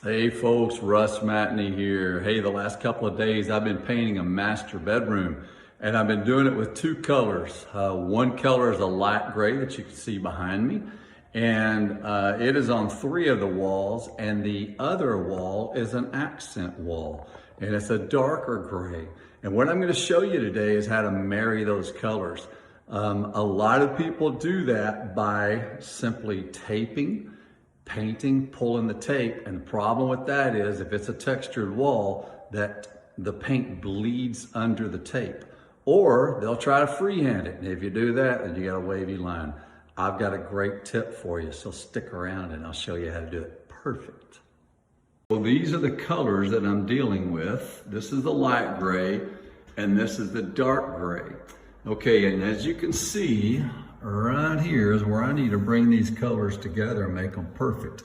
Hey folks, Russ Matney here. Hey, the last couple of days I've been painting a master bedroom and I've been doing it with two colors. One color is a light gray that you can see behind me, and it is on 3 of the walls, and the other wall is an accent wall and it's a darker gray. And what I'm going to show you today is how to marry those colors. A lot of people do that by simply taping, painting, pulling the tape, and the problem with that is if it's a textured wall, that the paint bleeds under the tape, or they'll try to freehand it, and if you do that, then you got a wavy line. I've got a great tip for you, so stick around and I'll show you how to do it perfect. Well, these are the colors that I'm dealing with. This is the light gray and this is the dark gray. Okay, and as you can see, right here is where I need to bring these colors together and make them perfect.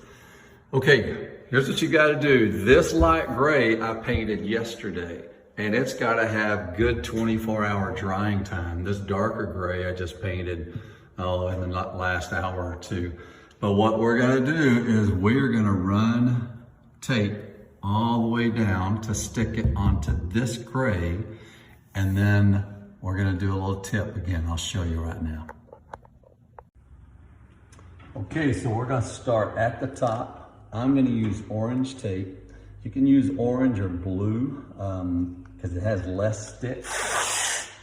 Okay, here's what you got to do. This light gray I painted yesterday, and it's got to have good 24-hour drying time. This darker gray I just painted in the last hour or two. But what we're going to do is we're going to run tape all the way down to stick it onto this gray, and then we're going to do a little tip again. I'll show you right now. Okay, so we're going to start at the top. I'm going to use orange tape. You can use orange or blue because it has less stick.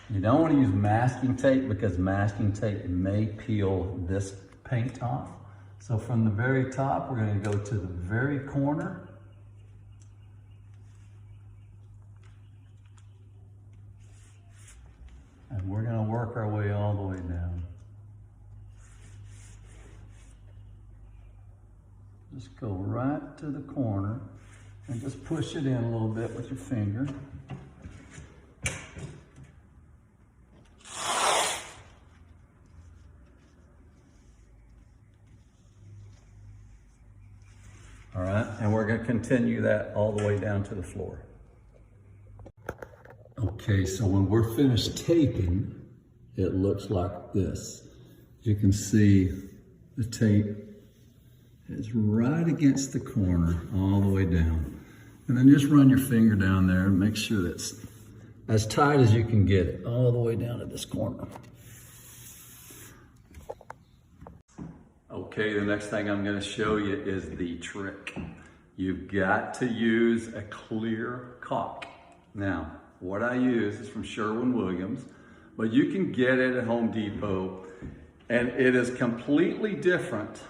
You don't want to use masking tape because masking tape may peel this paint off. So from the very top, we're going to go to the very corner. And we're going to work our way all the way down. Just go right to the corner and just push it in a little bit with your finger. All right, and we're going to continue that all the way down to the floor. Okay, so when we're finished taping, it looks like this. You can see the tape is right against the corner all the way down. And then just run your finger down there and make sure that's as tight as you can get it all the way down to this corner. Okay, the next thing I'm going to show you is the trick. You've got to use a clear caulk. Now, what I use is from Sherwin-Williams, but you can get it at Home Depot, and it is completely different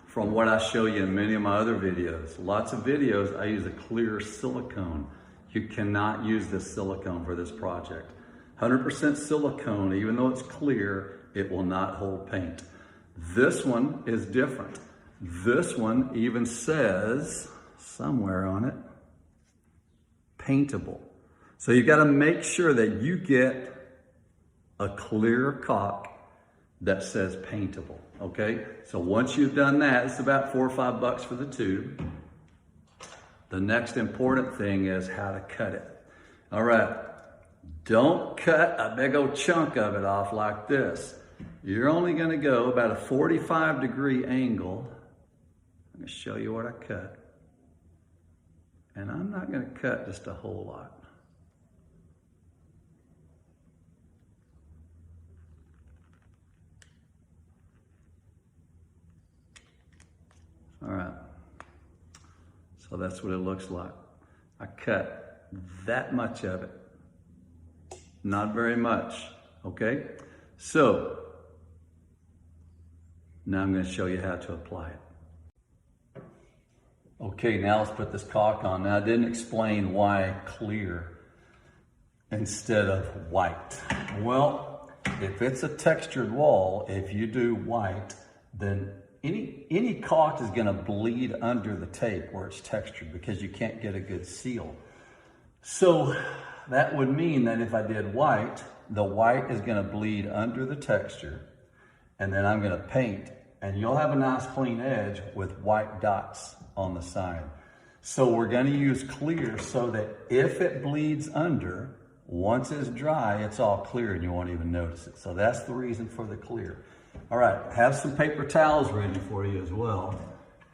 from what I show you in many of my other videos. Lots of videos, I use a clear silicone. You cannot use this silicone for this project. 100% silicone, even though it's clear, it will not hold paint. This one is different. This one even says somewhere on it, paintable. So you got to make sure that you get a clear caulk that says paintable, okay? So once you've done that, it's about $4 or $5 for the tube. The next important thing is how to cut it. All right, don't cut a big old chunk of it off like this. You're only gonna go about a 45-degree angle. I'm gonna show you what I cut. And I'm not gonna cut just a whole lot. All right, so that's what it looks like. I cut that much of it, not very much, okay? So, now I'm gonna show you how to apply it. Okay, now let's put this caulk on. Now I didn't explain why clear instead of white. Well, if it's a textured wall, if you do white, then any caulk is going to bleed under the tape where it's textured because you can't get a good seal. So that would mean that if I did white, the white is going to bleed under the texture, and then I'm going to paint, and you'll have a nice clean edge with white dots on the side. So we're going to use clear so that if it bleeds under, once it's dry, it's all clear and you won't even notice it. So that's the reason for the clear. All right, have some paper towels ready for you as well.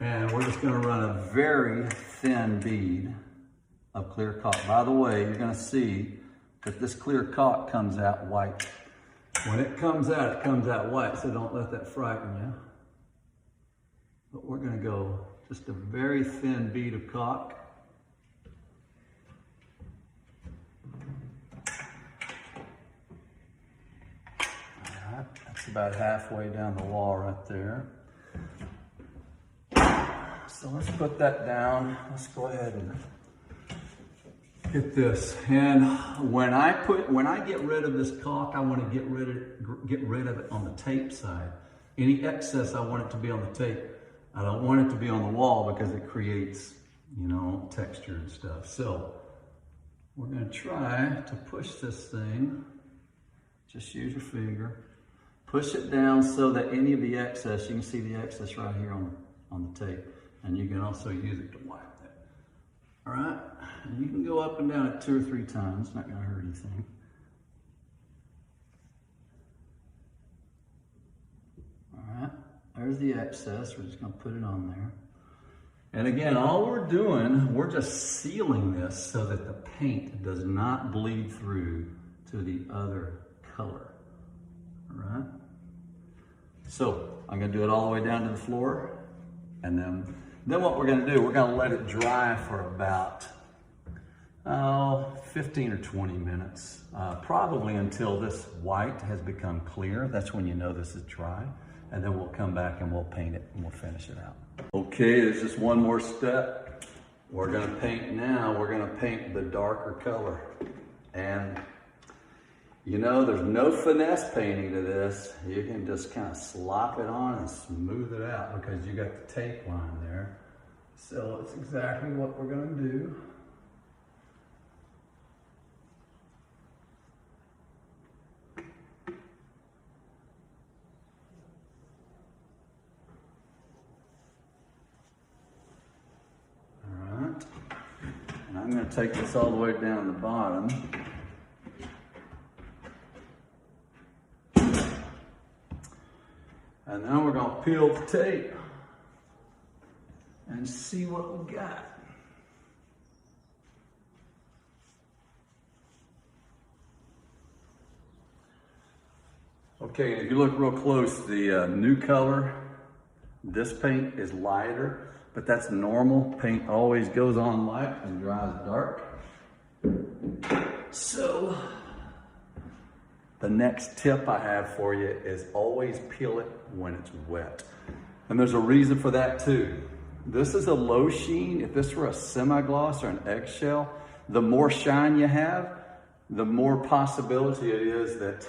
And we're just gonna run a very thin bead of clear caulk. By the way, you're gonna see that this clear caulk comes out white. When it comes out white, so don't let that frighten you. But we're gonna go just a very thin bead of caulk. All right, that's about halfway down the wall right there. So let's put that down. Let's go ahead and get this. And when I get rid of this caulk, I want to get rid of it on the tape side. Any excess, I want it to be on the tape. I don't want it to be on the wall because it creates, you know, texture and stuff. So we're going to try to push this thing. Just use your finger. Push it down so that any of the excess, you can see the excess right here on the tape. And you can also use it to wipe that. All right, and you can go up and down it 2 or 3 times. It's not gonna hurt anything. All right, there's the excess. We're just gonna put it on there. And again, all we're doing, we're just sealing this so that the paint does not bleed through to the other color. All right, so I'm gonna do it all the way down to the floor, and then what we're gonna do, we're gonna let it dry for about 15 or 20 minutes, probably until this white has become clear. That's when you know this is dry. And then we'll come back and we'll paint it and we'll finish it out. Okay, there's just one more step. We're gonna paint now. We're gonna paint the darker color. And you know, there's no finesse painting to this. You can just kind of slop it on and smooth it out because you got the tape line there. So it's exactly what we're gonna do. All right, and I'm gonna take this all the way down the bottom. And now we're gonna peel the tape and see what we got. Okay, and if you look real close, the new color, this paint is lighter, but that's normal. Paint always goes on light and dries dark. So, the next tip I have for you is always peel it when it's wet. And there's a reason for that too. This is a low sheen. If this were a semi-gloss or an eggshell, the more shine you have, the more possibility it is that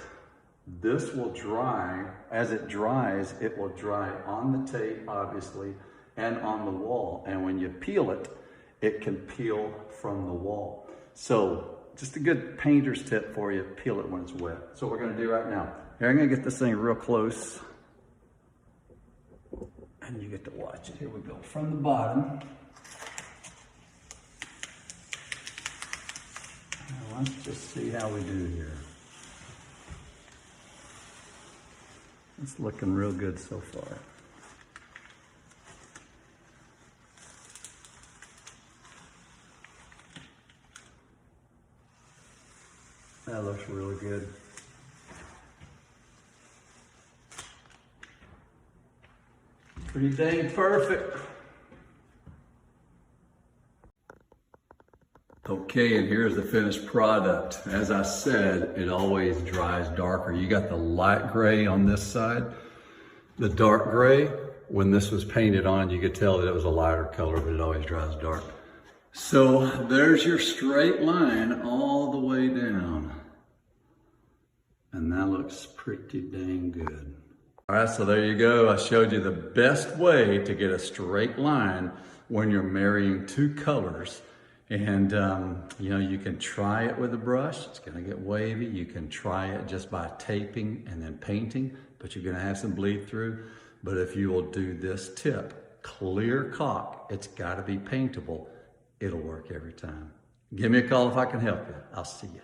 this will dry. As it dries, it will dry on the tape, obviously, and on the wall. And when you peel it, it can peel from the wall. So just a good painter's tip for you, peel it when it's wet. So what we're gonna do right now. Here, I'm gonna get this thing real close. And you get to watch it. Here we go, from the bottom. Now let's just see how we do here. It's looking real good so far. That looks really good. Pretty dang perfect. Okay, and here's the finished product. As I said, it always dries darker. You got the light gray on this side, the dark gray. When this was painted on, you could tell that it was a lighter color, but it always dries dark. So there's your straight line all the way down. And that looks pretty dang good. All right, so there you go. I showed you the best way to get a straight line when you're marrying 2 colors. And you know, you can try it with a brush. It's gonna get wavy. You can try it just by taping and then painting, but you're gonna have some bleed through. But if you will do this tip, clear caulk, it's gotta be paintable. It'll work every time. Give me a call if I can help you. I'll see you.